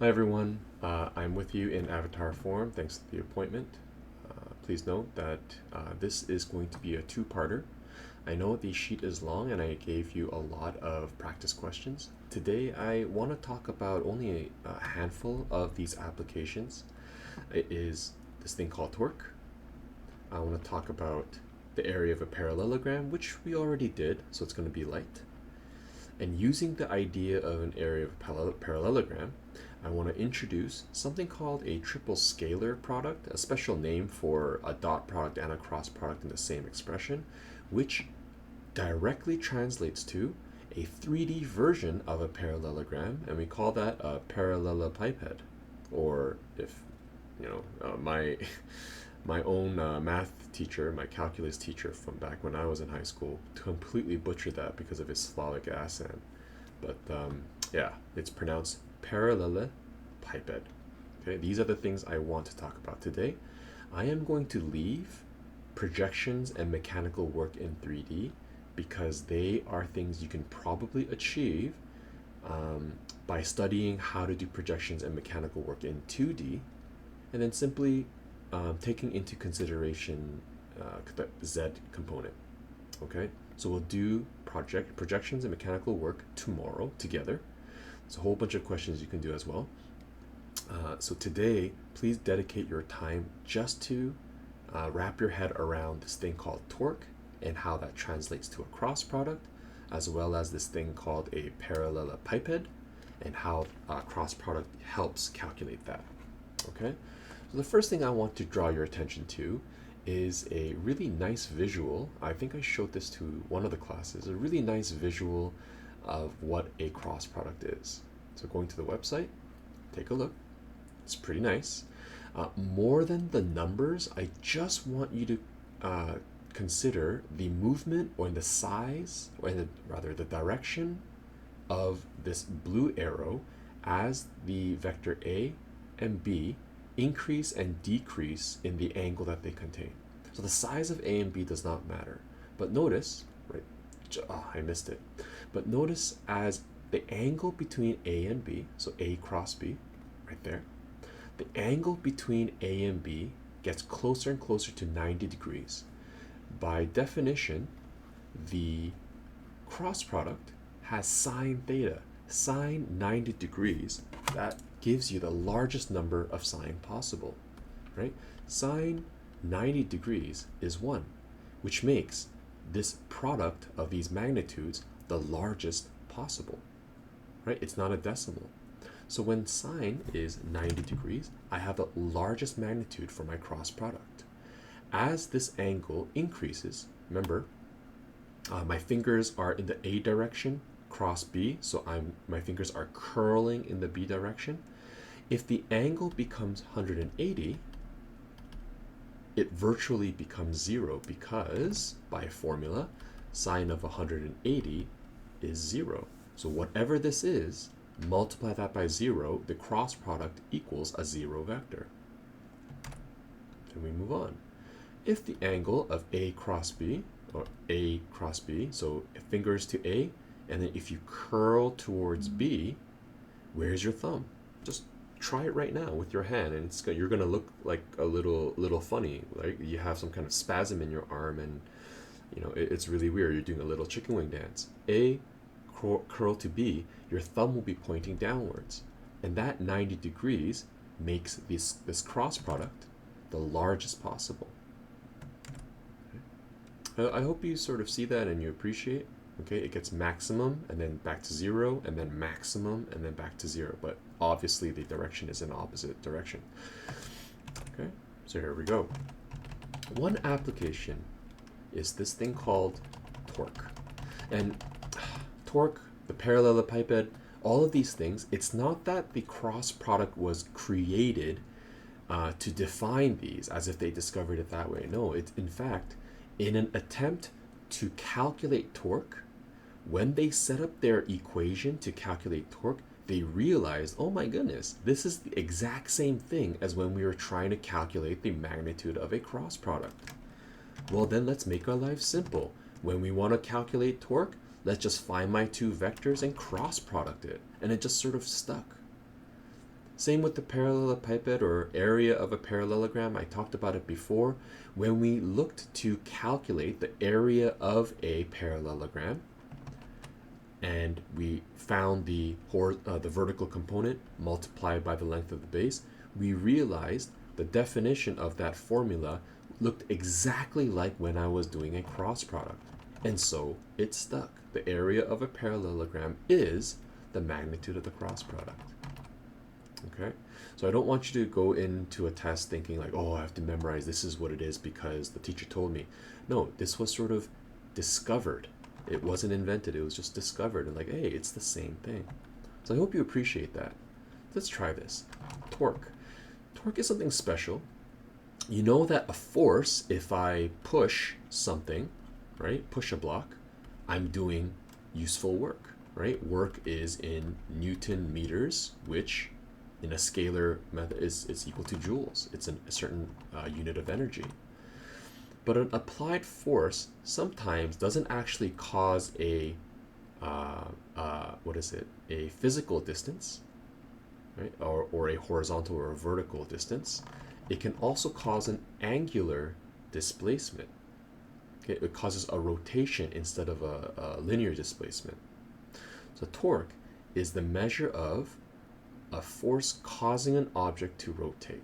Hi everyone, I'm with you in avatar form thanks to the appointment. Please note that this is going to be a two-parter. I know the sheet is long and I gave you a lot of practice questions. Today I want to talk about only a handful of these applications. It is this thing called torque. I want to talk about the area of a parallelogram, which we already did, so it's going to be light. And using the idea of an area of a parallelogram, I want to introduce something called a triple scalar product, a special name for a dot product and a cross product in the same expression, which directly translates to a 3D version of a parallelogram, and we call that a parallelepiped. Or if my my own math teacher, my calculus teacher from back when I was in high school, completely butchered that because of his Slavic accent. But yeah, it's pronounced parallelepiped. Okay, these are the things I want to talk about today. I am going to leave projections and mechanical work in 3D because they are things you can probably achieve by studying how to do projections and mechanical work in 2D, and then simply taking into consideration the Z component. Okay, so we'll do projections and mechanical work tomorrow together. It's a whole bunch of questions you can do as well. So today, please dedicate your time just to wrap your head around this thing called torque and how that translates to a cross product, as well as this thing called a parallelepiped and how cross product helps calculate that. Okay, so the first thing I want to draw your attention to is a really nice visual. I think I showed this to one of the classes, a really nice visual of what a cross product is. So going to the website, take a look. It's pretty nice. More than the numbers, I just want you to consider the movement or the size, or rather the direction of this blue arrow as the vector A and B increase and decrease in the angle that they contain. So the size of A and B does not matter. But notice, right, I missed it. But notice as the angle between A and B, so A cross B, right there, the angle between A and B gets closer and closer to 90 degrees. By definition, the cross product has sine theta. Sine 90 degrees, that gives you the largest number of sine possible, right? Sine 90 degrees is 1, which makes this product of these magnitudes the largest possible, right? It's not a decimal. So when sine is 90 degrees, I have the largest magnitude for my cross product. As this angle increases, remember, my fingers are in the A direction, cross B, so my fingers are curling in the B direction. If the angle becomes 180, it virtually becomes 0 because, by formula, sine of 180 is 0. So whatever this is, multiply that by 0, the cross product equals a 0 vector. Then we move on. If the angle of A cross B, or A cross B, so fingers to A, and then if you curl towards B, where's your thumb? Just try it right now with your hand, and you're gonna look like a little funny, like you have some kind of spasm in your arm, and it's really weird. You're doing a little chicken wing dance. A curl to B, your thumb will be pointing downwards, and that 90 degrees makes this cross product the largest possible. I hope you sort of see that and you appreciate. Okay, it gets maximum and then back to 0 and then maximum and then back to 0, but obviously the direction is in opposite direction. Okay, so here we go. One application is this thing called torque. And torque, the parallelepiped, all of these things, it's not that the cross product was created to define these as if they discovered it that way. No, it's in fact, in an attempt to calculate torque, when they set up their equation to calculate torque, they realized, oh my goodness, this is the exact same thing as when we were trying to calculate the magnitude of a cross product. Well, then let's make our life simple. When we want to calculate torque, let's just find my two vectors and cross product it. And it just sort of stuck. Same with the parallelepiped or area of a parallelogram. I talked about it before. When we looked to calculate the area of a parallelogram and we found the vertical component multiplied by the length of the base, we realized the definition of that formula looked exactly like when I was doing a cross product. And so it stuck. The area of a parallelogram is the magnitude of the cross product. Okay, so I don't want you to go into a test thinking like, oh, I have to memorize, this is what it is because the teacher told me. No, this was sort of discovered. It wasn't invented, it was just discovered, and like, hey, it's the same thing. So I hope you appreciate that. Let's try this. Torque. Torque is something special. You know that a force, if I push something, right, push a block, I'm doing useful work, right? Work is in Newton meters, which in a scalar method is equal to joules. It's a certain unit of energy. But an applied force sometimes doesn't actually cause a a physical distance, right? Or a horizontal or a vertical distance. It can also cause an angular displacement. Okay, it causes a rotation instead of a linear displacement. So torque is the measure of a force causing an object to rotate.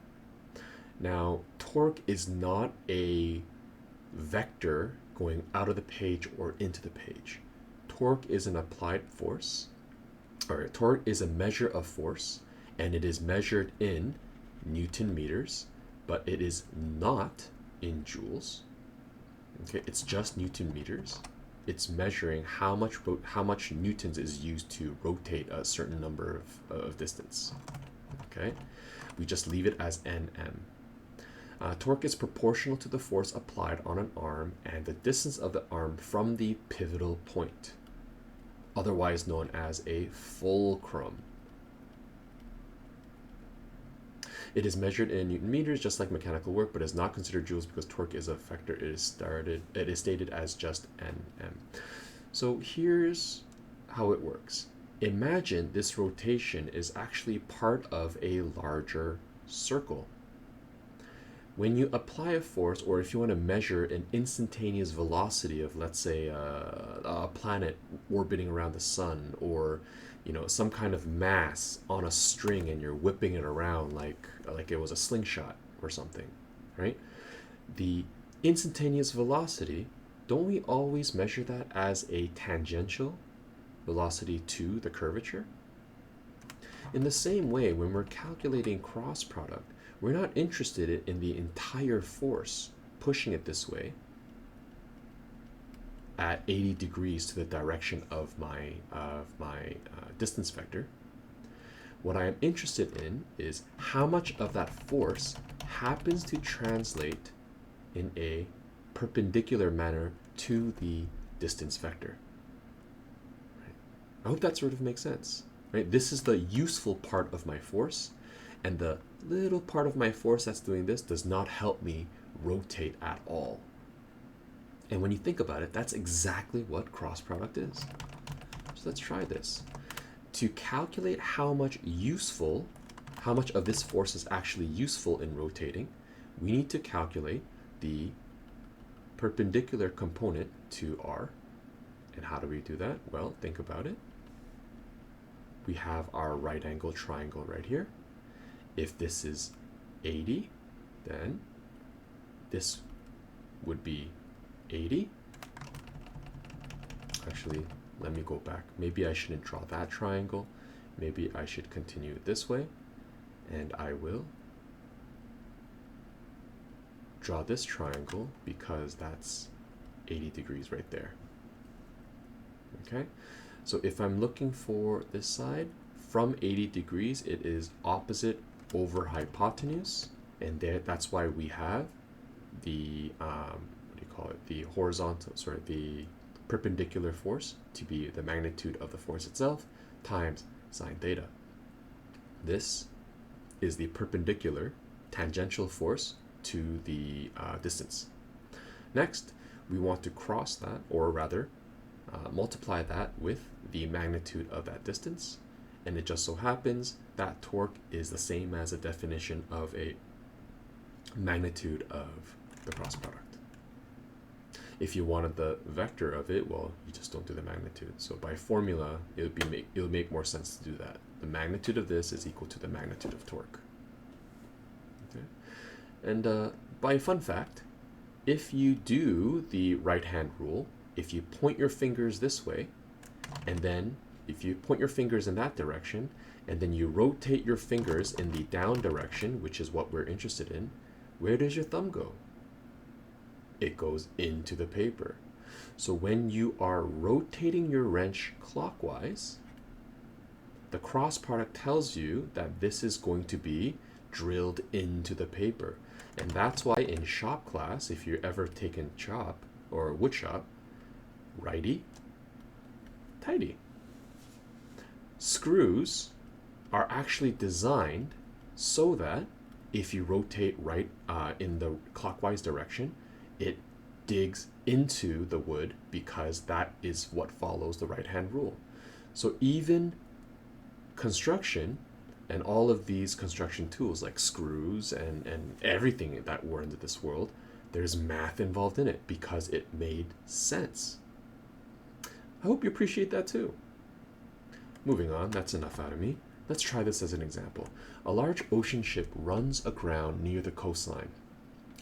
Now, torque is not a vector going out of the page or into the page. Torque is an applied force, or torque is a measure of force, and it is measured in Newton meters, but it is not in joules. Okay, it's just Newton meters. It's measuring how much newtons is used to rotate a certain number of distance. Okay, we just leave it as Nm. Torque is proportional to the force applied on an arm and the distance of the arm from the pivotal point, otherwise known as a fulcrum. It is measured in Newton meters, just like mechanical work, but is not considered joules because torque is a vector. It is stated as just Nm. So here's how it works. Imagine this rotation is actually part of a larger circle. When you apply a force, or if you want to measure an instantaneous velocity of, let's say, a planet orbiting around the sun, or some kind of mass on a string, and you're whipping it around like it was a slingshot or something, right? The instantaneous velocity, don't we always measure that as a tangential velocity to the curvature? In the same way, when we're calculating cross product, we're not interested in the entire force pushing it this way at 80 degrees to the direction of my distance vector. What I am interested in is how much of that force happens to translate in a perpendicular manner to the distance vector. Right? I hope that sort of makes sense. Right? This is the useful part of my force, and the little part of my force that's doing this does not help me rotate at all. And when you think about it, that's exactly what cross product is. So let's try this. To calculate how much of this force is actually useful in rotating, we need to calculate the perpendicular component to R. And how do we do that? Well, think about it. We have our right angle triangle right here. If this is 80, then this would be 80. Actually, let me go back. Maybe I shouldn't draw that triangle. Maybe I should continue this way. And I will draw this triangle because that's 80 degrees right there. Okay? So if I'm looking for this side, from 80 degrees, it is opposite over hypotenuse, and that's why we have the the perpendicular force to be the magnitude of the force itself times sine theta. This is the perpendicular tangential force to the distance. Next, we want to cross that, or rather multiply that with the magnitude of that distance, And it just so happens that torque is the same as a definition of a magnitude of the cross product. If you wanted the vector of it, well, you just don't do the magnitude. So by formula, it would make more sense to do that. The magnitude of this is equal to the magnitude of torque. Okay? And by fun fact, if you do the right-hand rule, if you point your fingers this way, and then if you point your fingers in that direction, and then you rotate your fingers in the down direction, which is what we're interested in, where does your thumb go? It goes into the paper. So when you are rotating your wrench clockwise, the cross product tells you that this is going to be drilled into the paper. And that's why in shop class, if you're ever taken shop or wood shop, righty, tighty. Screws are actually designed so that if you rotate right in the clockwise direction, it digs into the wood because that is what follows the right-hand rule. So even construction and all of these construction tools like screws and everything that were into this world, there's math involved in it because it made sense. I hope you appreciate that too. Moving on, that's enough out of me. Let's try this as an example. A large ocean ship runs aground near the coastline.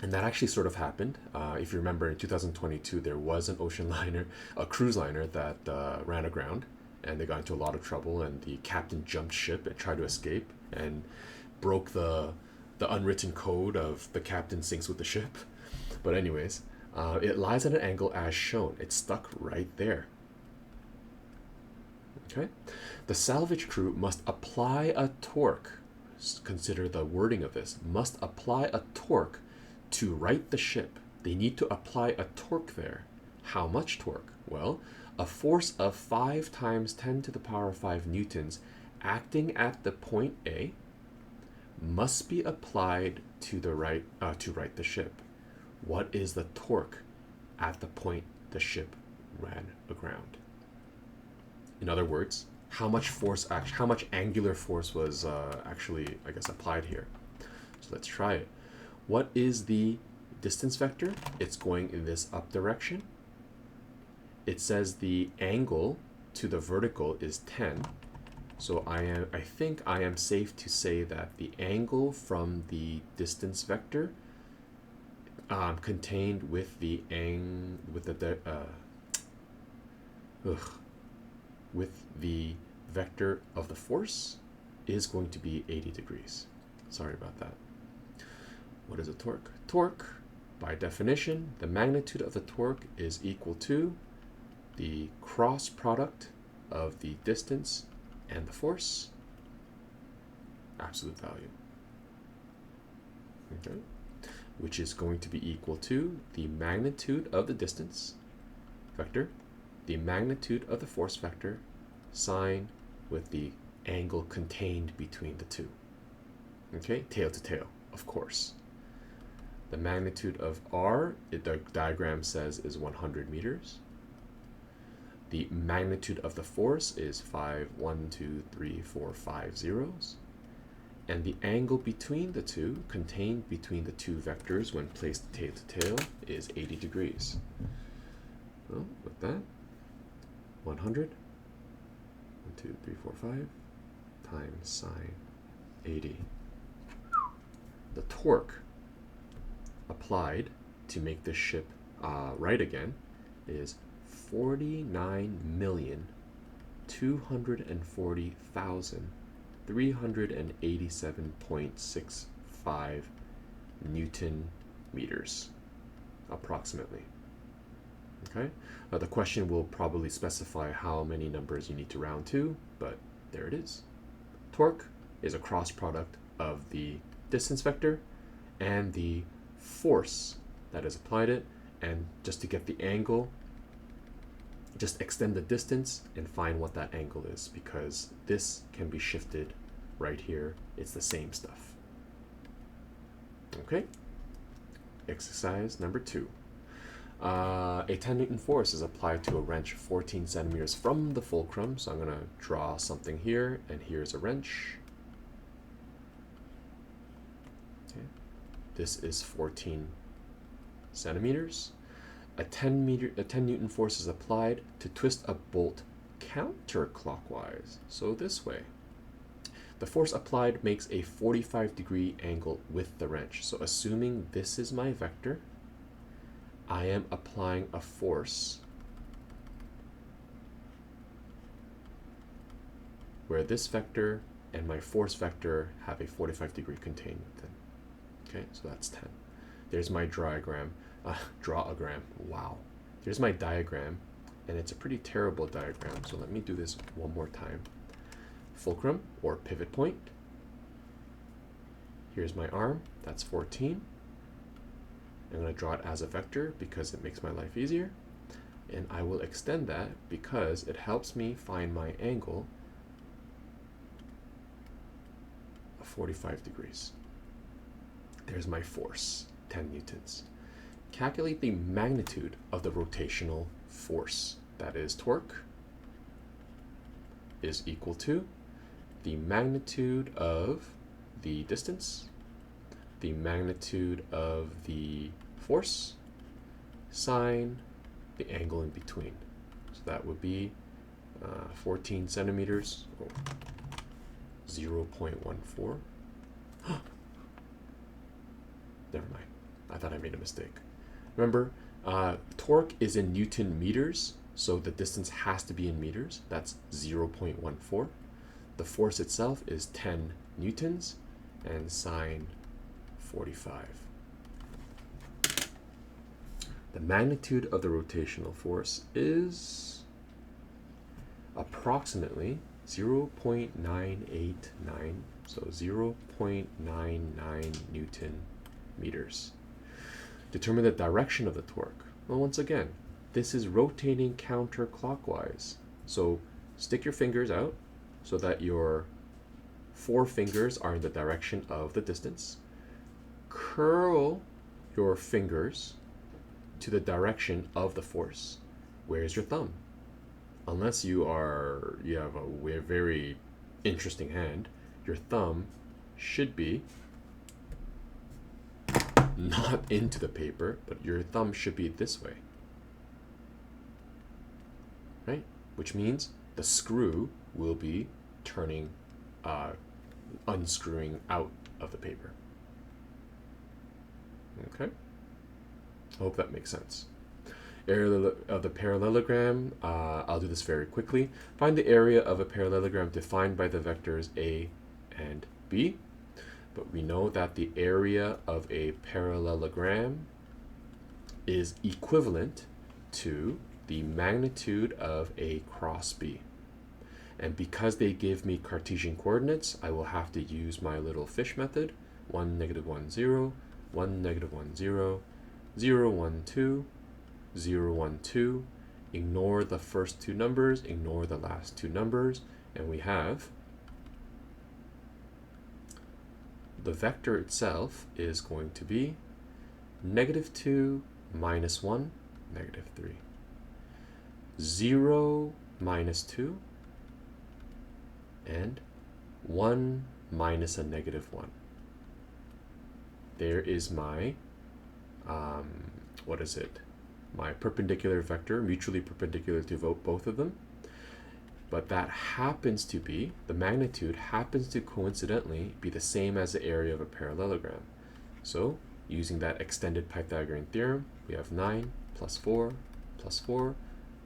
And that actually sort of happened. If you remember, in 2022, there was an ocean liner, a cruise liner that ran aground, and they got into a lot of trouble, and the captain jumped ship and tried to escape and broke the unwritten code of the captain sinks with the ship. But anyways, it lies at an angle as shown. It's stuck right there. Okay? The salvage crew must apply a torque. Consider the wording of this. Must apply a torque to right the ship. They need to apply a torque there. How much torque? Well, a force of 5 times 10 to the power 5 newtons acting at the point A must be applied to right the ship. What is the torque at the point the ship ran aground? In other words, how much angular force was actually, I guess, applied here? So let's try it. What is the distance vector? It's going in this up direction. It says the angle to the vertical is 10. So I think I am safe to say that the angle from the distance vector contained with the vector of the force is going to be 80 degrees. Sorry about that. What is a torque? Torque, by definition, the magnitude of the torque is equal to the cross product of the distance and the force, absolute value. Okay, which is going to be equal to the magnitude of the distance vector, the magnitude of the force vector, sine with the angle contained between the two. Okay, tail to tail, of course. The magnitude of r, the diagram says, is 100 meters. The magnitude of the force is 5 zeros. And the angle between the two, contained between the two vectors when placed tail to tail, is 80 degrees. Well, with that, 100, 5, times sine 80. The torque applied to make this ship right again is 49,240,387.65 Newton meters, approximately. Okay, the question will probably specify how many numbers you need to round to, but there it is. Torque is a cross product of the distance vector and the force that has applied it, and just to get the angle, just extend the distance and find what that angle is, because this can be shifted right here. It's the same stuff. Okay, exercise number 2. A 10 Newton force is applied to a wrench 14 centimeters from the fulcrum. So I'm going to draw something here, and here's a wrench. Okay. This is 14 centimeters. A 10 Newton force is applied to twist a bolt counterclockwise, so this way. The force applied makes a 45-degree angle with the wrench. So assuming this is my vector, I am applying a force where this vector and my force vector have a 45-degree containment. Okay, so that's 10. There's my diagram. Draw-o-gram. Wow. There's my diagram, and it's a pretty terrible diagram. So let me do this one more time. Fulcrum or pivot point. Here's my arm. That's 14. I'm going to draw it as a vector because it makes my life easier. And I will extend that because it helps me find my angle of 45 degrees. There's my force, 10 newtons. Calculate the magnitude of the rotational force. That is torque is equal to the magnitude of the distance, the magnitude of the force, sine the angle in between. So that would be 14 centimeters, 0.14. Never mind. I thought I made a mistake. Remember, torque is in Newton meters, so the distance has to be in meters. That's 0.14. The force itself is 10 newtons, and sine 45. The magnitude of the rotational force is approximately 0.989, so 0.99 Newton meters. Determine the direction of the torque. Well, once again, this is rotating counterclockwise. So stick your fingers out so that your forefingers are in the direction of the distance. Curl your fingers to the direction of the force. Where's your thumb? Unless you have a very interesting hand, your thumb should be not into the paper, but your thumb should be this way, right? Which means the screw will be turning, unscrewing out of the paper. Okay? I hope that makes sense. Area of the parallelogram, I'll do this very quickly. Find the area of a parallelogram defined by the vectors A and B. But we know that the area of a parallelogram is equivalent to the magnitude of A cross B. And because they give me Cartesian coordinates, I will have to use my little fish method. 1, -1, 0, 1, -1, 0, 0, 1, 2, 0, 1, 2. Ignore the first two numbers, ignore the last two numbers, and we have the vector itself is going to be -2, -1, -3. 0, -2, and 1 minus a -1. There is my, my perpendicular vector, mutually perpendicular to both of them. But that happens to be, the magnitude happens to coincidentally be the same as the area of a parallelogram. So, using that extended Pythagorean theorem, we have 9 plus 4 plus 4.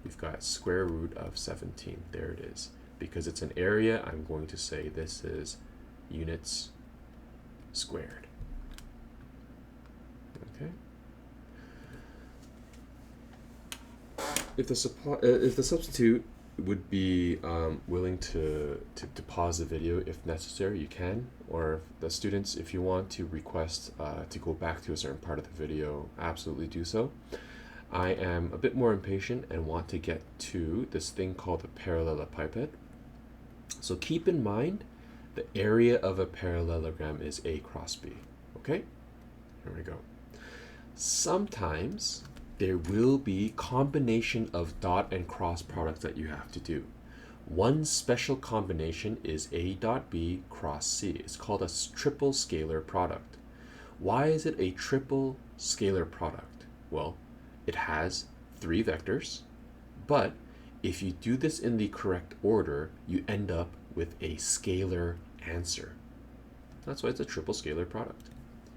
We've got square root of 17. There it is. Because it's an area, I'm going to say this is units squared. Okay. If the substitute would be willing to pause the video if necessary, you can. Or the students, if you want to request to go back to a certain part of the video, absolutely do so. I am a bit more impatient and want to get to this thing called the parallelepiped. So keep in mind the area of a parallelogram is A cross B. Okay? Here we go. Sometimes there will be combination of dot and cross products that you have to do. One special combination is A dot B cross C. It's called a triple scalar product. Why is it a triple scalar product? Well, it has 3 vectors, but if you do this in the correct order, you end up with a scalar answer. That's why it's a triple scalar product.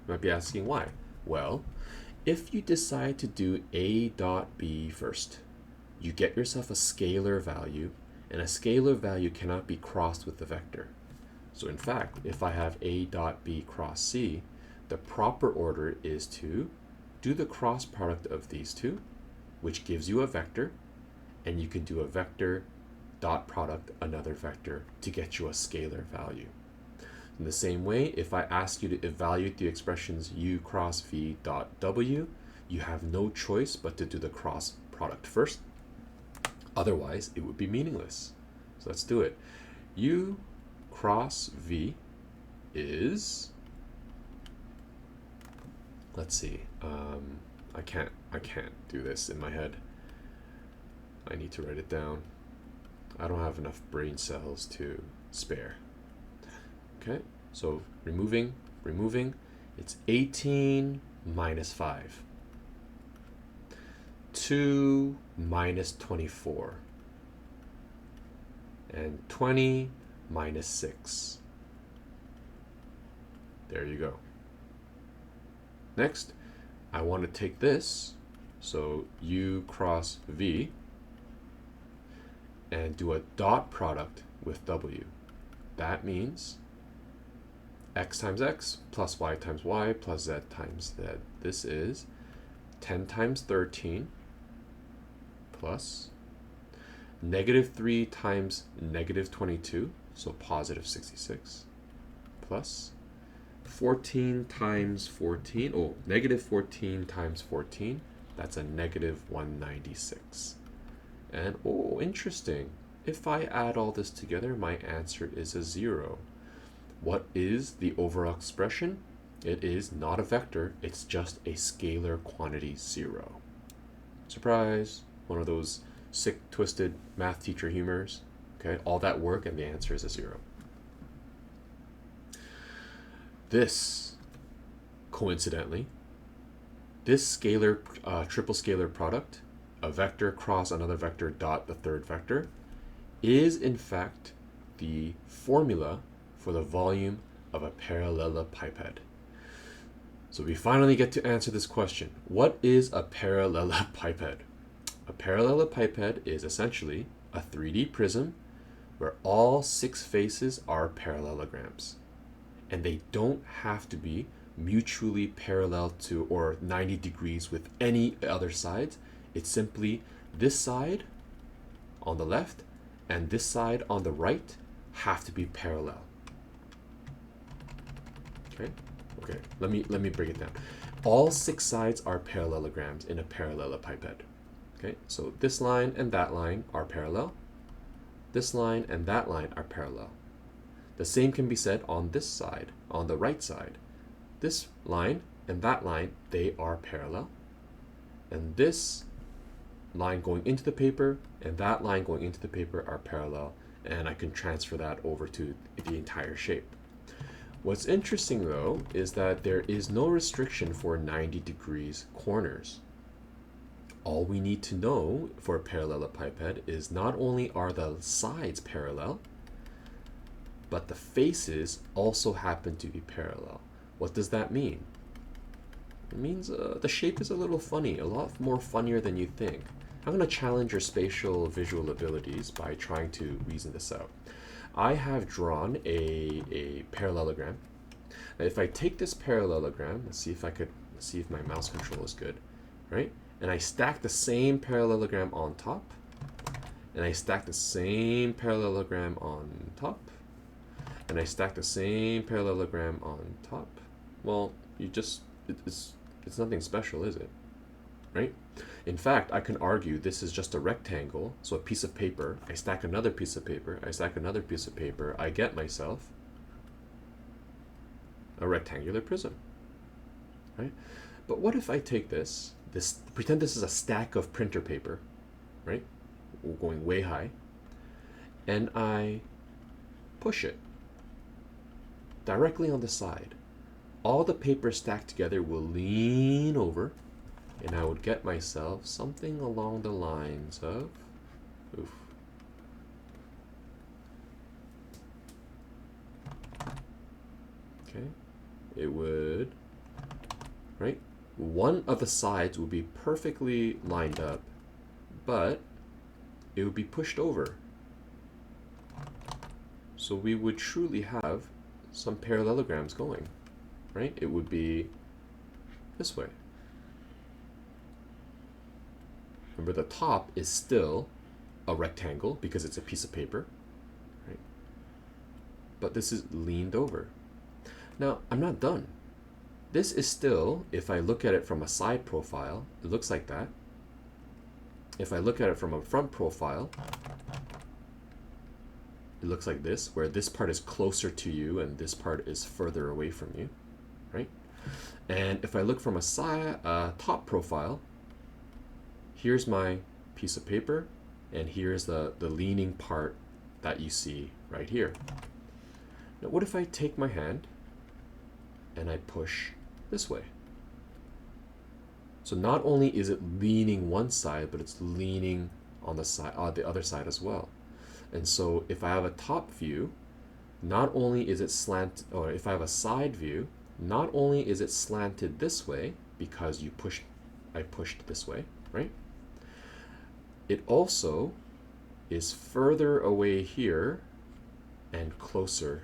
You might be asking why. Well, if you decide to do A dot B first, you get yourself a scalar value, and a scalar value cannot be crossed with the vector. So in fact, if I have A dot B cross C, the proper order is to do the cross product of these two, which gives you a vector, and you can do a vector dot product another vector to get you a scalar value. In the same way, if I ask you to evaluate the expressions u cross v dot w, you have no choice but to do the cross product first. Otherwise, it would be meaningless. So let's do it. U cross v is, let's see, I can't do this in my head. I need to write it down. I don't have enough brain cells to spare. Okay, so removing, it's 18 minus 5. 2 minus 24. And 20 minus 6. There you go. Next, I want to take this, so u cross v, and do a dot product with w. That means x times x plus y times y plus z times z. This is 10 times 13 plus negative 3 times negative 22, so positive 66, plus 14 times 14, oh, negative 14 times 14, that's a negative 196. And oh, interesting, if I add all this together, my answer is a 0. What is the overall expression? It is not a vector, it's just a scalar quantity 0. Surprise! One of those sick, twisted math teacher humors. Okay, all that work and the answer is a 0. This, coincidentally, this scalar, triple scalar product, a vector cross another vector dot the third vector, is in fact the formula for the volume of a parallelepiped. So we finally get to answer this question. What is a parallelepiped? A parallelepiped is essentially a 3D prism where all 6 faces are parallelograms. And they don't have to be mutually parallel to or 90 degrees with any other sides. It's simply this side on the left and this side on the right have to be parallel. Okay, let me break it down. All 6 sides are parallelograms in a parallelepiped. Okay, so this line and that line are parallel. This line and that line are parallel. The same can be said on this side, on the right side. This line and that line, they are parallel. And this line going into the paper and that line going into the paper are parallel. And I can transfer that over to the entire shape. What's interesting though is that there is no restriction for 90 degrees corners. All we need to know for a parallelepiped is not only are the sides parallel, but the faces also happen to be parallel. What does that mean? It means the shape is a little funny, a lot more funnier than you think. I'm going to challenge your spatial visual abilities by trying to reason this out. I have drawn a parallelogram. Now, if I take this parallelogram, let's see if my mouse control is good, right? And I stack the same parallelogram on top, and I stack the same parallelogram on top, and I stack the same parallelogram on top. Well, it's nothing special, is it? Right? In fact, I can argue this is just a rectangle, so a piece of paper, I stack another piece of paper, I stack another piece of paper, I get myself a rectangular prism, right? But what if I take this, pretend this is a stack of printer paper, right? Going way high, and I push it directly on the side. All the paper stacked together will lean over, and I would get myself something along the lines of, oof. Okay, it would, right? One of the sides would be perfectly lined up, but it would be pushed over. So we would truly have some parallelograms going, right? It would be this way. Remember, the top is still a rectangle because it's a piece of paper, right? But this is leaned over. Now, I'm not done. This is still, if I look at it from a side profile, it looks like that. If I look at it from a front profile, it looks like this, where this part is closer to you and this part is further away from you, right? And if I look from a top profile, here's my piece of paper, and here's the leaning part that you see right here. Now, what if I take my hand and I push this way? So not only is it leaning one side, but it's leaning on the other side as well. And so if I have a top view, not only is it slanted, or if I have a side view, not only is it slanted this way because I pushed this way, right? It also is further away here and closer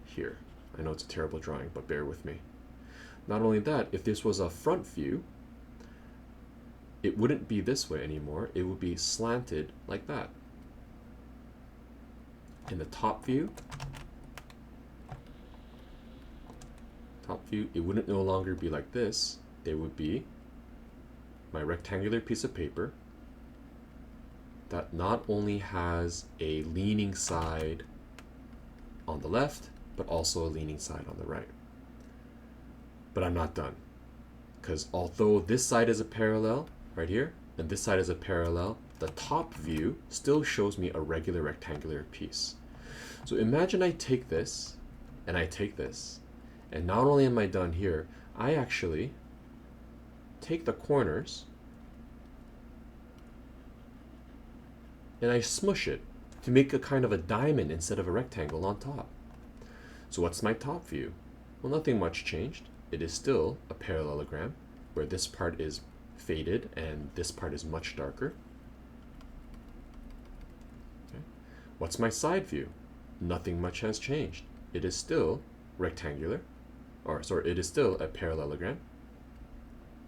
here. I know it's a terrible drawing, but bear with me. Not only that, if this was a front view, it wouldn't be this way anymore. It would be slanted like that. In the top view, it wouldn't no longer be like this. It would be my rectangular piece of paper that not only has a leaning side on the left, but also a leaning side on the right. But I'm not done, because although this side is a parallel right here, and this side is a parallel, the top view still shows me a regular rectangular piece. So imagine I take this, and I take this, and not only am I done here, I actually take the corners and I smush it to make a kind of a diamond instead of a rectangle on top. So what's my top view? Well, nothing much changed. It is still a parallelogram where this part is faded and this part is much darker. Okay. What's my side view? Nothing much has changed. It is still rectangular, or sorry, it is still a parallelogram,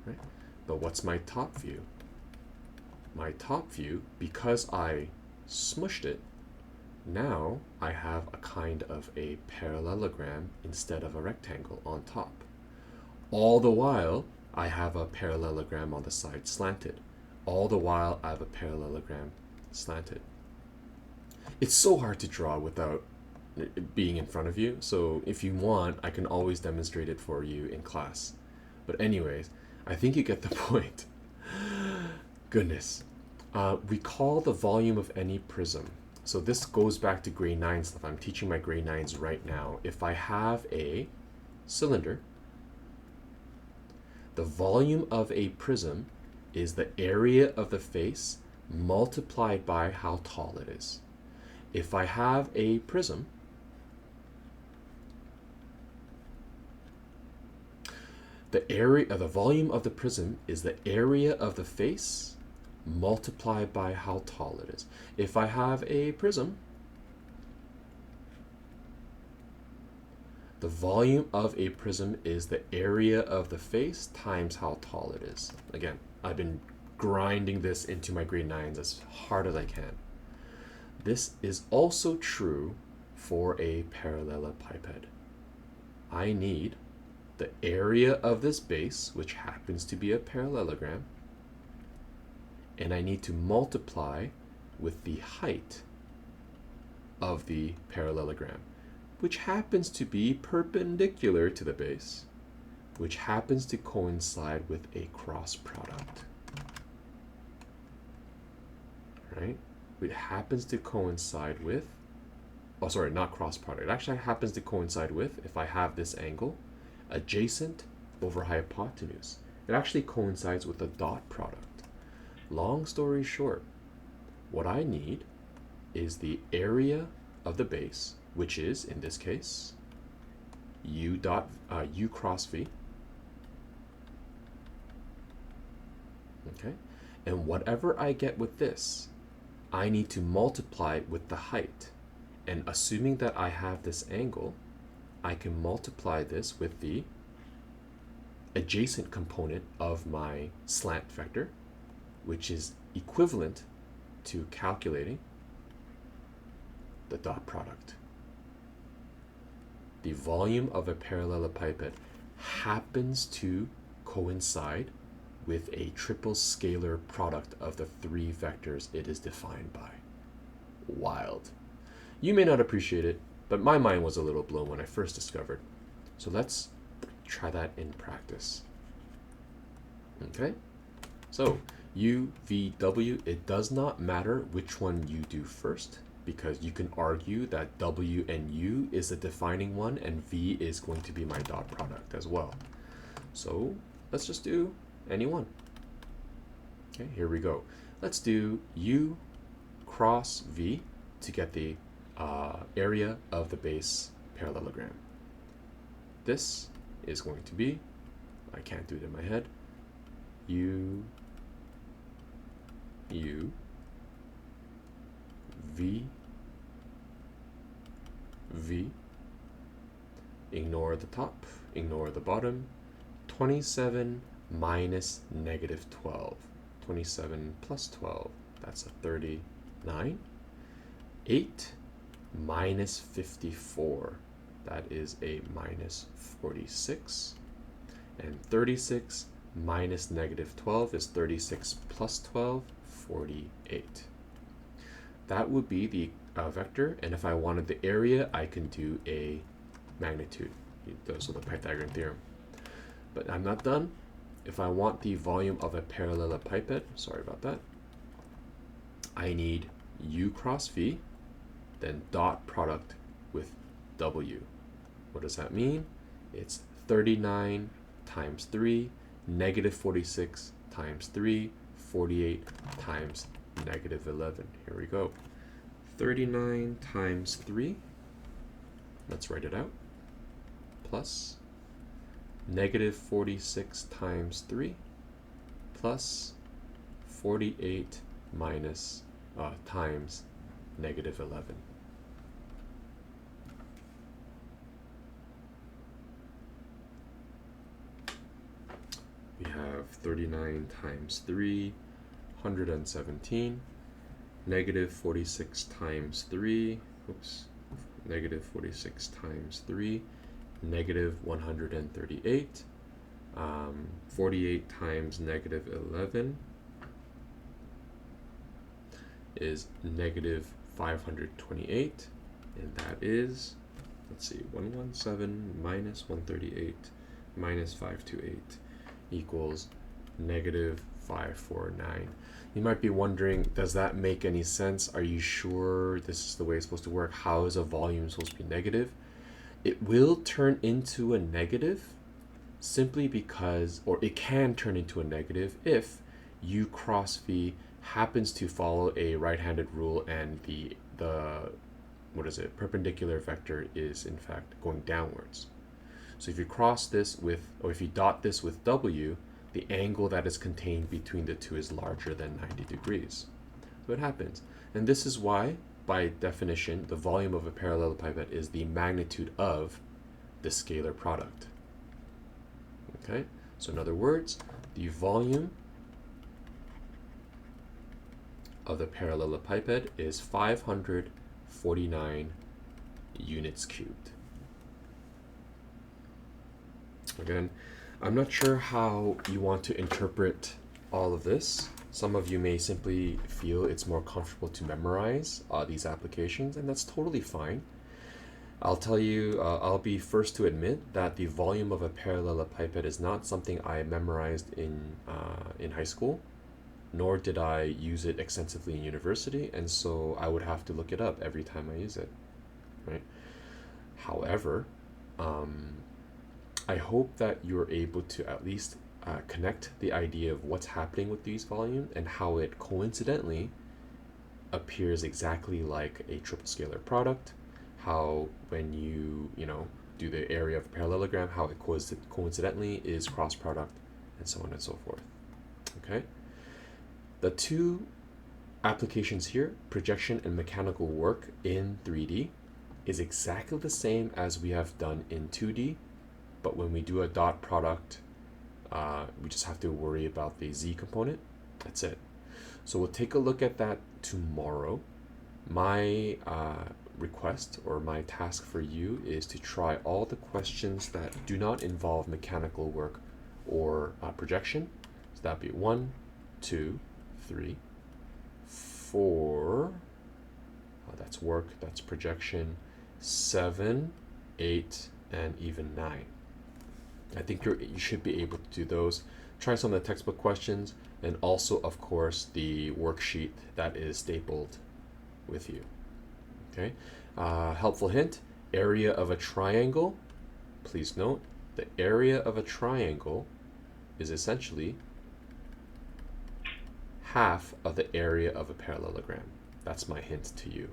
right? But what's my top view? My top view, because I smushed it, now I have a kind of a parallelogram instead of a rectangle on top. All the while, I have a parallelogram on the side slanted. All the while, I have a parallelogram slanted. It's so hard to draw without it being in front of you, so if you want, I can always demonstrate it for you in class. But anyways, I think you get the point. Goodness. Recall the volume of any prism. So this goes back to grade 9 stuff. I'm teaching my grade 9s right now. If I have a cylinder, the volume of a prism is the area of the face multiplied by how tall it is. If I have a prism, the volume of the prism is the area of the face multiplied by how tall it is. If I have a prism, the volume of a prism is the area of the face times how tall it is. Again, I've been grinding this into my grade 9s as hard as I can. This is also true for a parallelepiped. I need the area of this base, which happens to be a parallelogram, and I need to multiply with the height of the parallelogram, which happens to be perpendicular to the base, which happens to coincide with a cross product. Right? It happens to coincide with, oh sorry, not cross product. It actually happens to coincide with, if I have this angle, adjacent over hypotenuse. It actually coincides with a dot product. Long story short, what I need is the area of the base, which is, in this case, u cross v. Okay? And whatever I get with this, I need to multiply with the height. And assuming that I have this angle, I can multiply this with the adjacent component of my slant vector, which is equivalent to calculating the dot product. The volume of a parallelepiped happens to coincide with a triple scalar product of the three vectors it is defined by. Wild. You may not appreciate it, but my mind was a little blown when I first discovered. So let's try that in practice. Okay? So, U, V, W, it does not matter which one you do first, because you can argue that W and U is the defining one, and V is going to be my dot product as well. So, let's just do any one. Okay, here we go. Let's do U cross V to get the area of the base parallelogram. This is going to be, I can't do it in my head, U, V, V, ignore the top, ignore the bottom, 27 minus negative 12. 27 plus 12, that's a 39. 8 minus 54, that is a minus 46. And 36 minus negative 12 is 36 plus 12, 48. That would be the vector, and if I wanted the area, I can do a magnitude, so the Pythagorean theorem. But I'm not done. If I want the volume of a parallelepiped, sorry about that, I need U cross V, then dot product with W. What does that mean? It's 39 times 3, negative 46 times 3, 48 times negative 11. Here we go. 39 times 3, let's write it out, plus negative 46 times 3 plus 48 minus times negative 11. We have 39 times 3, 117, negative 46 times 3, negative 46 times 3, negative 138, 48 times negative 11 is negative 528, and that is, let's see, 117 minus 138 minus 528 equals negative 549. You might be wondering, does that make any sense? Are you sure this is the way it's supposed to work? How is a volume supposed to be negative? It will turn into a negative simply because, or it can turn into a negative if U cross V happens to follow a right-handed rule and the perpendicular vector is in fact going downwards. So if you cross this with, or if you dot this with W, the angle that is contained between the two is larger than 90 degrees. So it happens. And this is why, by definition, the volume of a parallelepiped is the magnitude of the scalar product. Okay? So in other words, the volume of the parallelepiped is 549 units cubed. Again, I'm not sure how you want to interpret all of this. Some of you may simply feel it's more comfortable to memorize these applications, and that's totally fine. I'll tell you, I'll be first to admit that the volume of a parallelepiped is not something I memorized in high school, nor did I use it extensively in university, and so I would have to look it up every time I use it, right? However, um, I hope that you're able to at least connect the idea of what's happening with these volumes and how it coincidentally appears exactly like a triple scalar product. How when you know do the area of a parallelogram, how it coincidentally is cross product, and so on and so forth. Okay, the two applications here, projection and mechanical work in 3D, is exactly the same as we have done in 2D, but when we do a dot product, we just have to worry about the z component. That's it. So we'll take a look at that tomorrow. My request or my task for you is to try all the questions that do not involve mechanical work or projection. So that'd be 1, 2, 3, 4. That's work, that's projection. 7, 8, and even 9. I think you should be able to do those. Try some of the textbook questions, and also, of course, the worksheet that is stapled with you. Okay. Helpful hint: area of a triangle. Please note the area of a triangle is essentially half of the area of a parallelogram. That's my hint to you.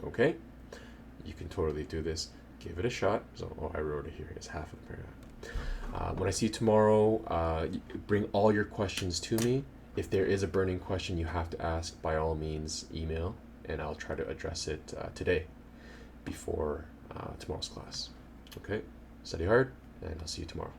Okay. You can totally do this. Give it a shot. So, I wrote it here. It's half of the parallelogram. When I see you tomorrow, bring all your questions to me. If there is a burning question you have to ask, by all means, email, and I'll try to address it today before tomorrow's class. Okay? Study hard, and I'll see you tomorrow.